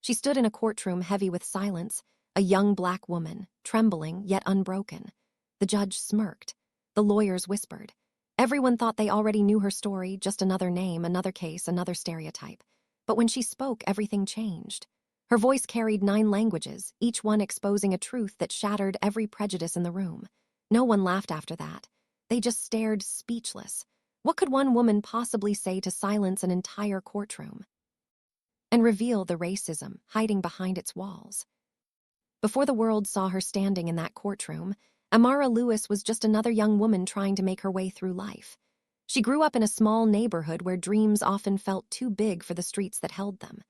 She stood in a courtroom heavy with silence, a young black woman, trembling yet unbroken. The judge smirked. The lawyers whispered. Everyone thought they already knew her story, just another name, another case, another stereotype. But when she spoke, everything changed. Her voice carried 9 languages, each one exposing a truth that shattered every prejudice in the room. No one laughed after that. They just stared speechless. What could one woman possibly say to silence an entire courtroom and reveal the racism hiding behind its walls? Before the world saw her standing in that courtroom, Amara Lewis was just another young woman trying to make her way through life. She grew up in a small neighborhood where dreams often felt too big for the streets that held them.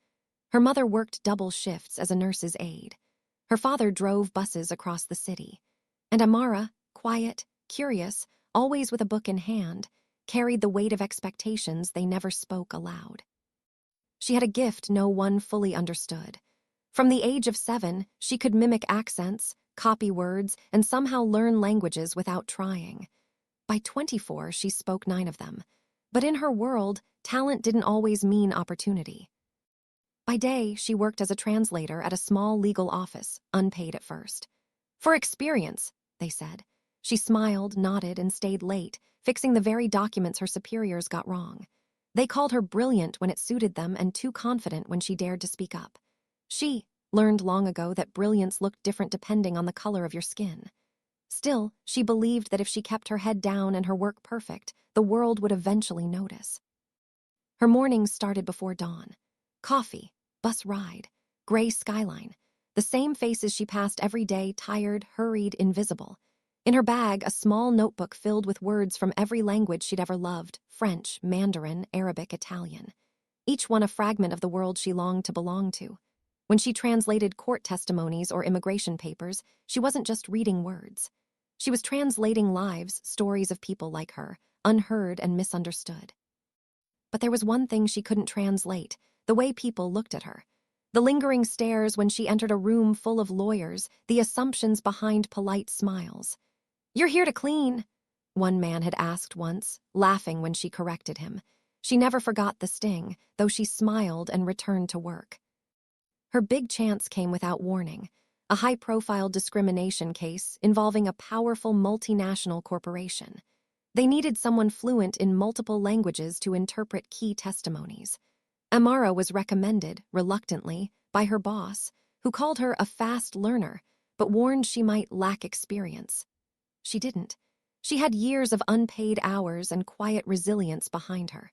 Her mother worked double shifts as a nurse's aide. Her father drove buses across the city. And Amara, quiet, curious, always with a book in hand, carried the weight of expectations they never spoke aloud. She had a gift no one fully understood. From the age of 7, she could mimic accents, copy words, and somehow learn languages without trying. By 24, she spoke 9 of them. But in her world, talent didn't always mean opportunity. By day, she worked as a translator at a small legal office, unpaid at first. For experience, they said. She smiled, nodded, and stayed late, fixing the very documents her superiors got wrong. They called her brilliant when it suited them and too confident when she dared to speak up. She learned long ago that brilliance looked different depending on the color of your skin. Still, she believed that if she kept her head down and her work perfect, the world would eventually notice. Her mornings started before dawn. Coffee, bus ride, gray skyline. The same faces she passed every day, tired, hurried, invisible. In her bag, a small notebook filled with words from every language she'd ever loved: French, Mandarin, Arabic, Italian. Each one a fragment of the world she longed to belong to. When she translated court testimonies or immigration papers, she wasn't just reading words. She was translating lives, stories of people like her, unheard and misunderstood. But there was one thing she couldn't translate: the way people looked at her. The lingering stares when she entered a room full of lawyers, the assumptions behind polite smiles. "You're here to clean," one man had asked once, laughing when she corrected him. She never forgot the sting, though she smiled and returned to work. Her big chance came without warning: a high-profile discrimination case involving a powerful multinational corporation. They needed someone fluent in multiple languages to interpret key testimonies. Amara was recommended, reluctantly, by her boss, who called her a fast learner, but warned she might lack experience. She didn't. She had years of unpaid hours and quiet resilience behind her.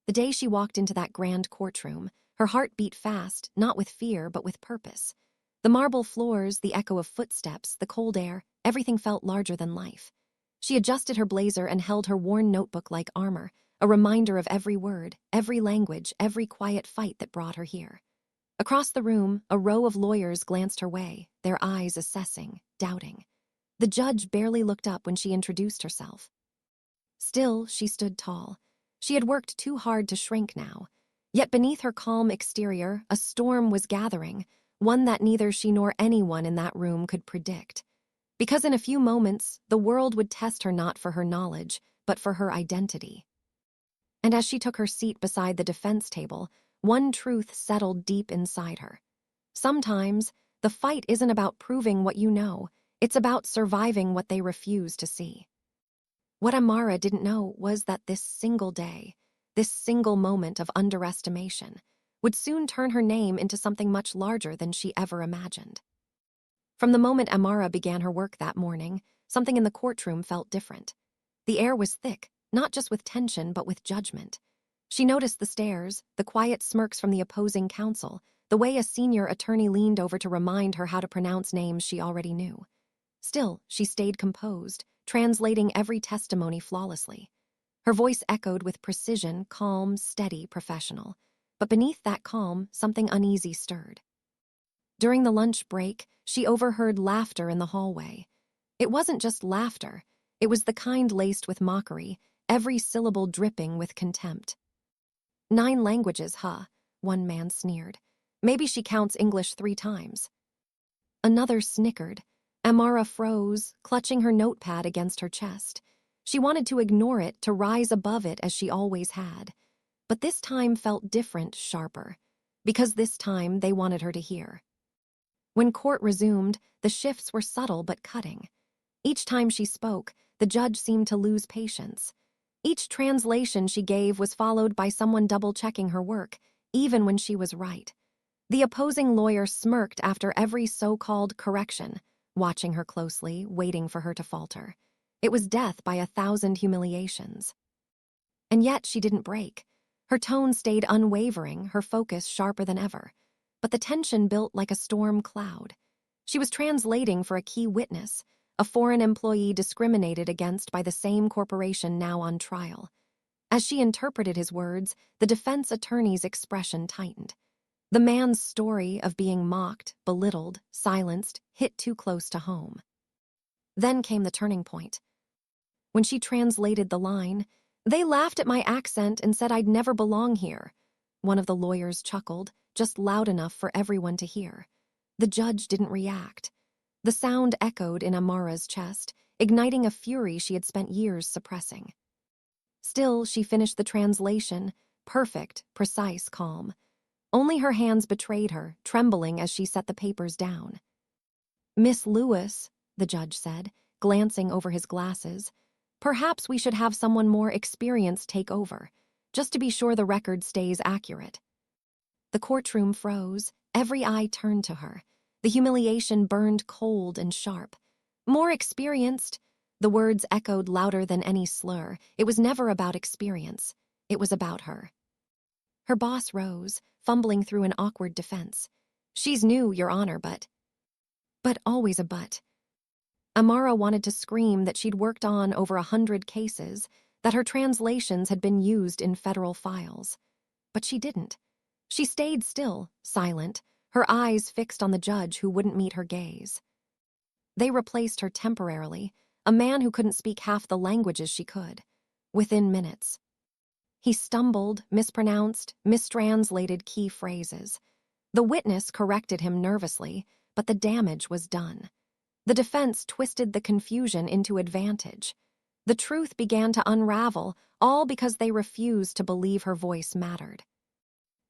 The day she walked into that grand courtroom, her heart beat fast, not with fear, but with purpose. The marble floors, the echo of footsteps, the cold air, everything felt larger than life. She adjusted her blazer and held her worn notebook like armor, a reminder of every word, every language, every quiet fight that brought her here. Across the room, a row of lawyers glanced her way, their eyes assessing, doubting. The judge barely looked up when she introduced herself. Still, she stood tall. She had worked too hard to shrink now. Yet beneath her calm exterior, a storm was gathering, one that neither she nor anyone in that room could predict. Because in a few moments, the world would test her not for her knowledge, but for her identity. And as she took her seat beside the defense table, one truth settled deep inside her. Sometimes, the fight isn't about proving what you know, it's about surviving what they refuse to see. What Amara didn't know was that this single day, this single moment of underestimation, would soon turn her name into something much larger than she ever imagined. From the moment Amara began her work that morning, something in the courtroom felt different. The air was thick, not just with tension but with judgment. She noticed the stares, the quiet smirks from the opposing counsel, the way a senior attorney leaned over to remind her how to pronounce names she already knew. Still, she stayed composed, translating every testimony flawlessly. Her voice echoed with precision, calm, steady, professional. But beneath that calm, something uneasy stirred. During the lunch break, she overheard laughter in the hallway. It wasn't just laughter. It was the kind laced with mockery, every syllable dripping with contempt. 9 languages, huh? One man sneered. Maybe she counts English 3 times. Another snickered. Amara froze, clutching her notepad against her chest. She wanted to ignore it, to rise above it as she always had. But this time felt different, sharper. because this time they wanted her to hear. When court resumed, the shifts were subtle but cutting. Each time she spoke, the judge seemed to lose patience. Each translation she gave was followed by someone double-checking her work, even when she was right. The opposing lawyer smirked after every so-called correction, watching her closely, waiting for her to falter. It was death by 1,000 humiliations. And yet she didn't break. Her tone stayed unwavering, her focus sharper than ever. But the tension built like a storm cloud. She was translating for a key witness, a foreign employee discriminated against by the same corporation now on trial. As she interpreted his words, the defense attorney's expression tightened. The man's story of being mocked, belittled, silenced, hit too close to home. Then came the turning point. When she translated the line, "They laughed at my accent and said I'd never belong here." One of the lawyers chuckled, just loud enough for everyone to hear. The judge didn't react. The sound echoed in Amara's chest, igniting a fury she had spent years suppressing. Still, she finished the translation, perfect, precise, calm. Only her hands betrayed her, trembling as she set the papers down. "Miss Lewis," the judge said, glancing over his glasses, "perhaps we should have someone more experienced take over, just to be sure the record stays accurate." The courtroom froze, every eye turned to her. The humiliation burned cold and sharp. "More experienced?" The words echoed louder than any slur. It was never about experience. It was about her. Her boss rose, fumbling through an awkward defense. "She's new, Your Honor, but always a but." Amara wanted to scream that she'd worked on over 100 cases, that her translations had been used in federal files. But she didn't. She stayed still, silent, her eyes fixed on the judge who wouldn't meet her gaze. They replaced her temporarily, a man who couldn't speak half the languages she could, within minutes. He stumbled, mispronounced, mistranslated key phrases. The witness corrected him nervously, but the damage was done. The defense twisted the confusion into advantage. The truth began to unravel, all because they refused to believe her voice mattered.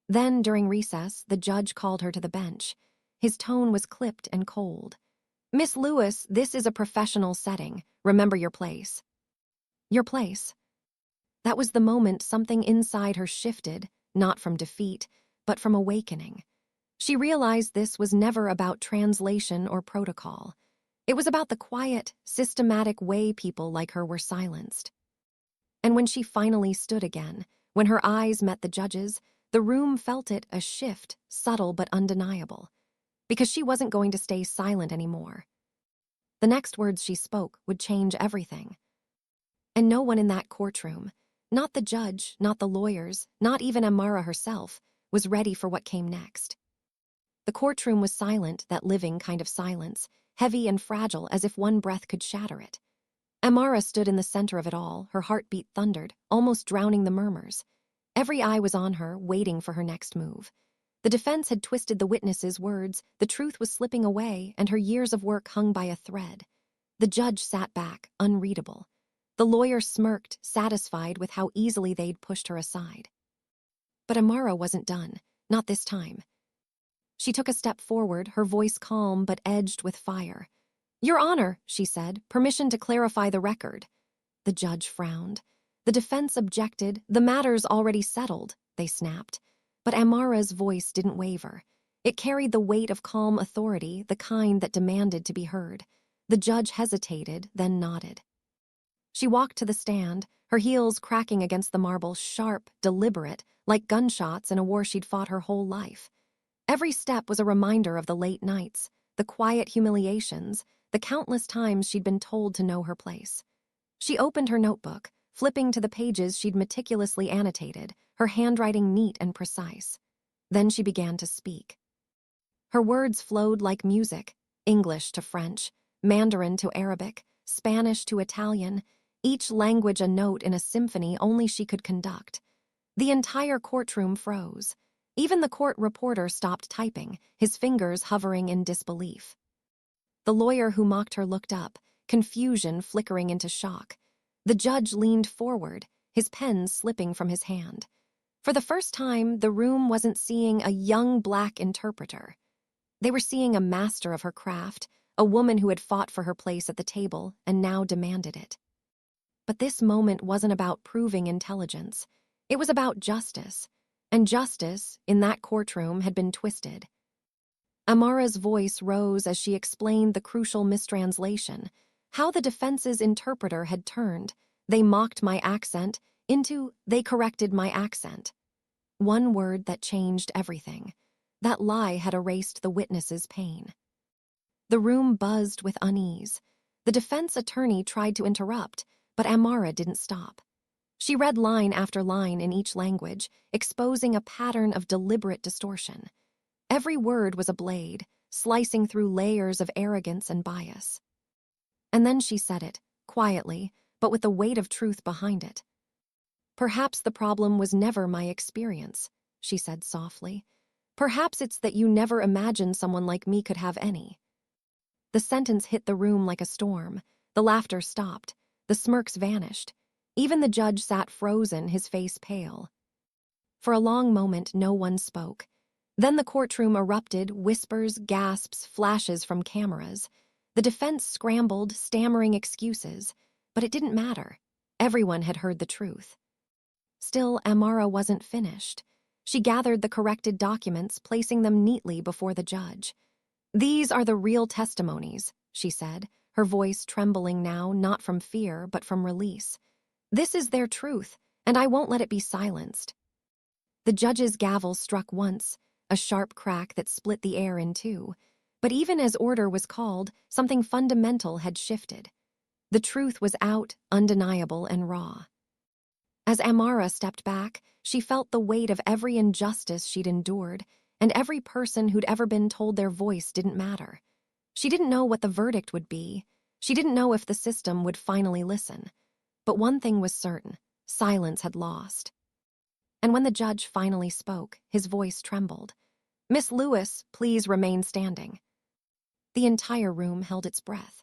Then, during recess, the judge called her to the bench. His tone was clipped and cold. "Miss Lewis, this is a professional setting. Remember your place." Your place. That was the moment something inside her shifted, not from defeat, but from awakening. She realized this was never about translation or protocol. It was about the quiet, systematic way people like her were silenced. And when she finally stood again, when her eyes met the judge's, the room felt it, a shift, subtle but undeniable. Because she wasn't going to stay silent anymore. The next words she spoke would change everything. And no one in that courtroom, not the judge, not the lawyers, not even Amara herself, was ready for what came next. The courtroom was silent, that living kind of silence, heavy and fragile as if one breath could shatter it. Amara stood in the center of it all, her heartbeat thundered, almost drowning the murmurs. Every eye was on her, waiting for her next move. The defense had twisted the witness's words, the truth was slipping away, and her years of work hung by a thread. The judge sat back, unreadable. The lawyer smirked, satisfied with how easily they'd pushed her aside. But Amara wasn't done, not this time. She took a step forward, her voice calm but edged with fire. "Your Honor," she said, "permission to clarify the record." The judge frowned. The defense objected. "The matter's already settled," they snapped. But Amara's voice didn't waver. It carried the weight of calm authority, the kind that demanded to be heard. The judge hesitated, then nodded. She walked to the stand, her heels cracking against the marble, sharp, deliberate, like gunshots in a war she'd fought her whole life. Every step was a reminder of the late nights, the quiet humiliations, the countless times she'd been told to know her place. She opened her notebook, flipping to the pages she'd meticulously annotated, her handwriting neat and precise. Then she began to speak. Her words flowed like music, English to French, Mandarin to Arabic, Spanish to Italian, each language a note in a symphony only she could conduct. The entire courtroom froze. Even the court reporter stopped typing, his fingers hovering in disbelief. The lawyer who mocked her looked up, confusion flickering into shock. The judge leaned forward, his pen slipping from his hand. For the first time, the room wasn't seeing a young black interpreter. They were seeing a master of her craft, a woman who had fought for her place at the table and now demanded it. But this moment wasn't about proving intelligence. It was about justice. And justice, in that courtroom, had been twisted. Amara's voice rose as she explained the crucial mistranslation, how the defense's interpreter had turned, "They mocked my accent," into "They corrected my accent." One word that changed everything. That lie had erased the witness's pain. The room buzzed with unease. The defense attorney tried to interrupt, but Amara didn't stop. She read line after line in each language, exposing a pattern of deliberate distortion. Every word was a blade, slicing through layers of arrogance and bias. And then she said it, quietly, but with the weight of truth behind it. "Perhaps the problem was never my experience," she said softly. "Perhaps it's that you never imagined someone like me could have any." The sentence hit the room like a storm. The laughter stopped. The smirks vanished. Even the judge sat frozen, his face pale. For a long moment, no one spoke. Then the courtroom erupted, whispers, gasps, flashes from cameras. The defense scrambled, stammering excuses. But it didn't matter. Everyone had heard the truth. Still, Amara wasn't finished. She gathered the corrected documents, placing them neatly before the judge. "These are the real testimonies," she said, her voice trembling now, not from fear, but from release. "This is their truth, and I won't let it be silenced." The judge's gavel struck once, a sharp crack that split the air in two. But even as order was called, something fundamental had shifted. The truth was out, undeniable and raw. As Amara stepped back, she felt the weight of every injustice she'd endured, and every person who'd ever been told their voice didn't matter. She didn't know what the verdict would be. She didn't know if the system would finally listen. But one thing was certain: silence had lost. And when the judge finally spoke, his voice trembled. "Miss Lewis, please remain standing." The entire room held its breath.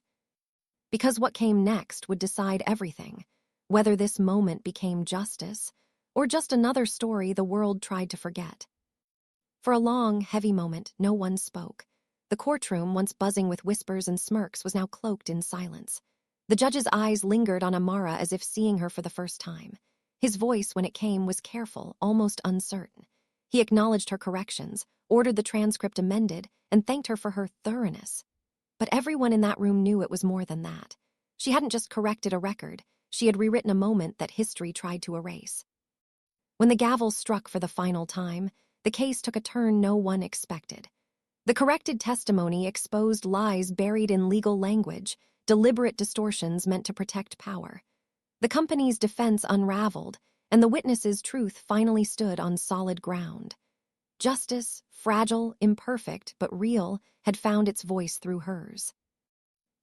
Because what came next would decide everything, whether this moment became justice or just another story the world tried to forget. For a long, heavy moment, no one spoke. The courtroom, once buzzing with whispers and smirks, was now cloaked in silence. The judge's eyes lingered on Amara as if seeing her for the first time. His voice, when it came, was careful, almost uncertain. He acknowledged her corrections, ordered the transcript amended, and thanked her for her thoroughness. But everyone in that room knew it was more than that. She hadn't just corrected a record, she had rewritten a moment that history tried to erase. When the gavel struck for the final time, the case took a turn no one expected. The corrected testimony exposed lies buried in legal language, deliberate distortions meant to protect power. The company's defense unraveled, and the witness's truth finally stood on solid ground. Justice, fragile, imperfect, but real, had found its voice through hers.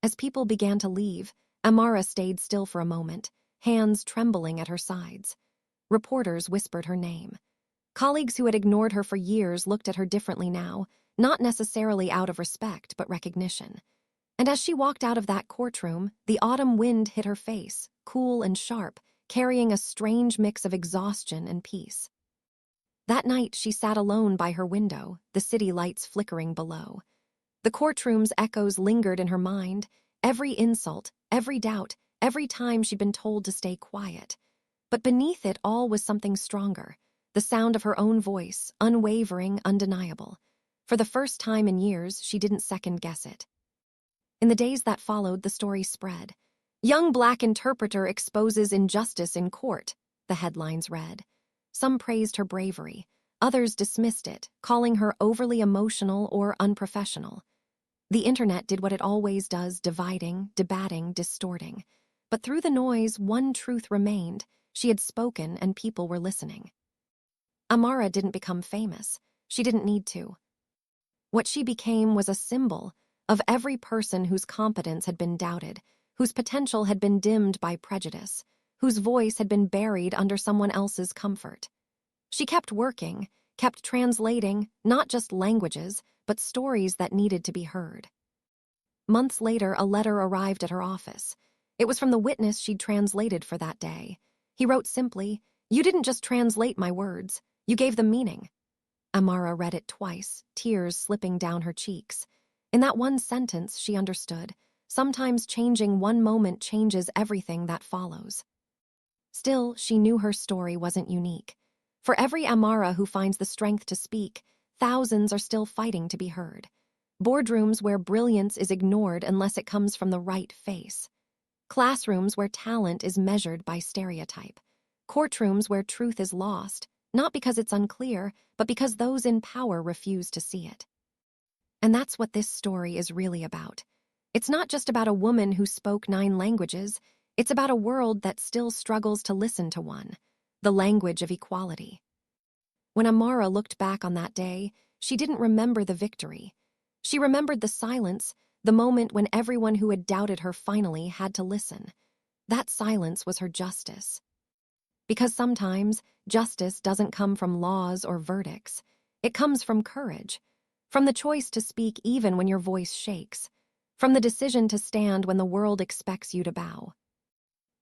As people began to leave, Amara stayed still for a moment, hands trembling at her sides. Reporters whispered her name. Colleagues who had ignored her for years looked at her differently now, not necessarily out of respect, but recognition. And as she walked out of that courtroom, the autumn wind hit her face, cool and sharp, carrying a strange mix of exhaustion and peace. That night, she sat alone by her window, the city lights flickering below. The courtroom's echoes lingered in her mind, every insult, every doubt, every time she'd been told to stay quiet. But beneath it all was something stronger, the sound of her own voice, unwavering, undeniable. For the first time in years, she didn't second-guess it. In the days that followed, the story spread. "Young Black Interpreter Exposes Injustice in Court," the headlines read. Some praised her bravery. Others dismissed it, calling her overly emotional or unprofessional. The internet did what it always does, dividing, debating, distorting. But through the noise, one truth remained. She had spoken, and people were listening. Amara didn't become famous. She didn't need to. What she became was a symbol of every person whose competence had been doubted, whose potential had been dimmed by prejudice, whose voice had been buried under someone else's comfort. She kept working, kept translating, not just languages, but stories that needed to be heard. Months later, a letter arrived at her office. It was from the witness she'd translated for that day. He wrote simply, You didn't just translate my words, you gave them meaning. Amara read it twice, tears slipping down her cheeks. In that one sentence, she understood. Sometimes changing one moment changes everything that follows. Still, she knew her story wasn't unique. For every Amara who finds the strength to speak, thousands are still fighting to be heard. Boardrooms where brilliance is ignored unless it comes from the right face. Classrooms where talent is measured by stereotype. Courtrooms where truth is lost, not because it's unclear, but because those in power refuse to see it. And that's what this story is really about. It's not just about a woman who spoke 9 languages, it's about a world that still struggles to listen to one, the language of equality. When Amara looked back on that day, she didn't remember the victory. She remembered the silence, the moment when everyone who had doubted her finally had to listen. That silence was her justice. Because sometimes, justice doesn't come from laws or verdicts. It comes from courage, from the choice to speak even when your voice shakes, from the decision to stand when the world expects you to bow.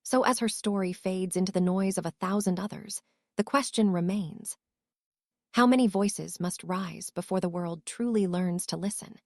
So as her story fades into the noise of 1,000 others, the question remains: how many voices must rise before the world truly learns to listen?